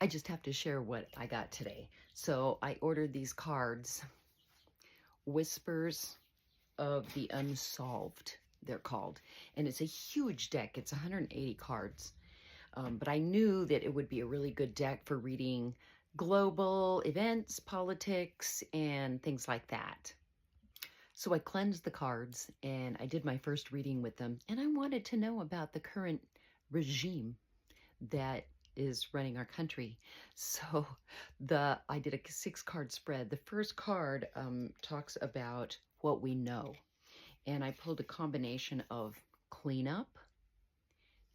I just have to share what I got today. So I ordered these cards, Whispers of the Unsolved, they're called. And it's a huge deck. It's 180 cards. But I knew that it would be a really good deck for reading global events, politics, and things like that. So I cleansed the cards and I did my first reading with them. And I wanted to know about the current regime that is running our country. So I did a 6-card spread. The first card talks about what we know. And I pulled a combination of cleanup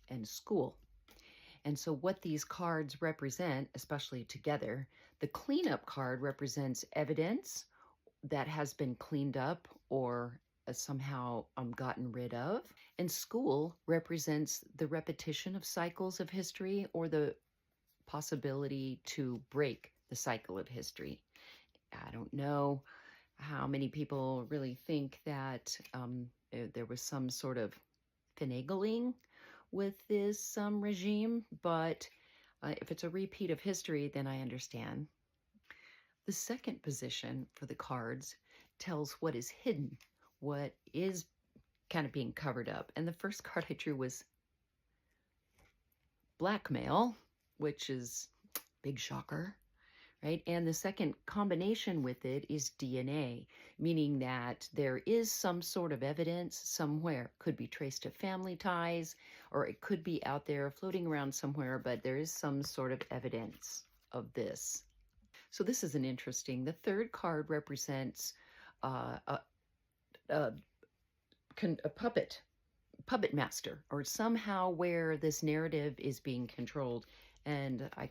and school. And so what these cards represent, especially together, the cleanup card represents evidence that has been cleaned up or somehow gotten rid of. And school represents the repetition of cycles of history or the possibility to break the cycle of history. I don't know how many people really think that there was some sort of finagling with this regime, but if it's a repeat of history, then I understand. The second position for the cards tells what is hidden, what is kind of being covered up. And the first card I drew was blackmail, which is big shocker, right? And the second combination with it is DNA, meaning that there is some sort of evidence somewhere. Could be traced to family ties, or it could be out there floating around somewhere, but there is some sort of evidence of this. So this is an interesting. The third card represents a puppet master, or somehow where this narrative is being controlled. And I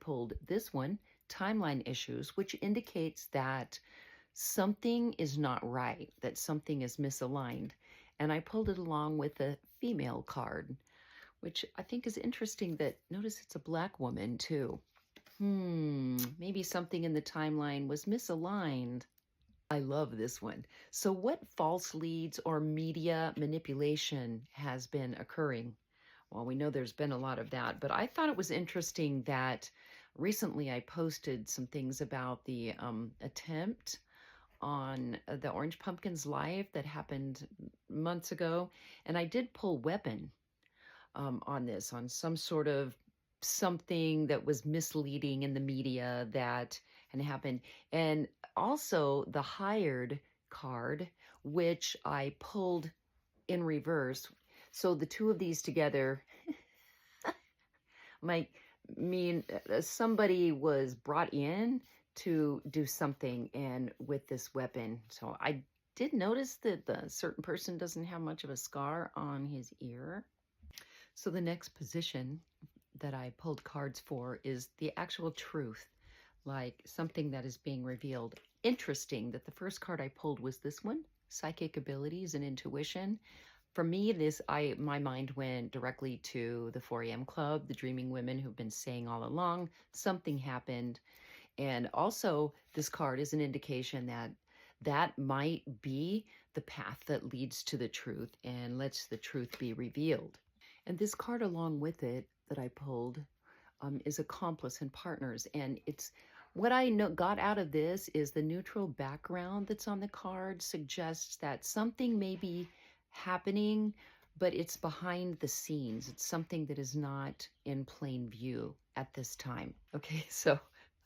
pulled this one, timeline issues, which indicates that something is not right, that something is misaligned. And I pulled it along with a female card, which I think is interesting. That notice it's a black woman too. Maybe something in the timeline was misaligned. I love this one. So what false leads or media manipulation has been occurring? Well, we know there's been a lot of that, but I thought it was interesting that recently I posted some things about the attempt on the Orange Pumpkins Live that happened months ago. And I did pull weapon on this, on some sort of something that was misleading in the media that had happened. And also the hired card, which I pulled in reverse. So the two of these together might mean somebody was brought in to do something and with this weapon. So I did notice that the certain person doesn't have much of a scar on his ear. So the next position that I pulled cards for is the actual truth, like something that is being revealed. Interesting that the first card I pulled was this one, psychic abilities and intuition. For me, my mind went directly to the 4 a.m. Club, the dreaming women who've been saying all along, something happened. And also this card is an indication that that might be the path that leads to the truth and lets the truth be revealed. And this card along with it that I pulled is accomplice and partners. And it's what I got out of this is the neutral background that's on the card suggests that something may be happening, but it's behind the scenes. It's something that is not in plain view at this time. Okay, so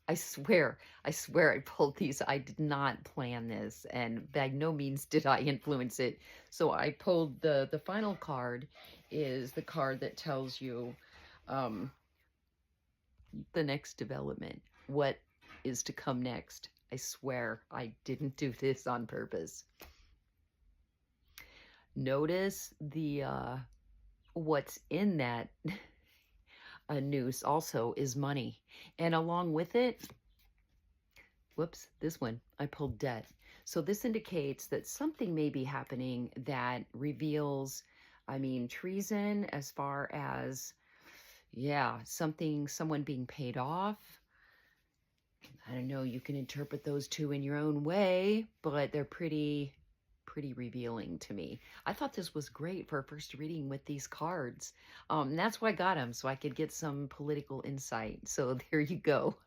I swear I pulled these. I did not plan this, and by no means did I influence it. So I pulled the final card is the card that tells you the next development, what is to come next. I swear I didn't do this on purpose. Notice the what's in that noose also is money, and along with it, whoops, this one I pulled debt. So this indicates that something may be happening that reveals, treason, as far as someone being paid off. I don't know, you can interpret those two in your own way, but they're pretty pretty revealing to me. I thought this was great for a first reading with these cards. And that's why I got them, so I could get some political insight. So there you go.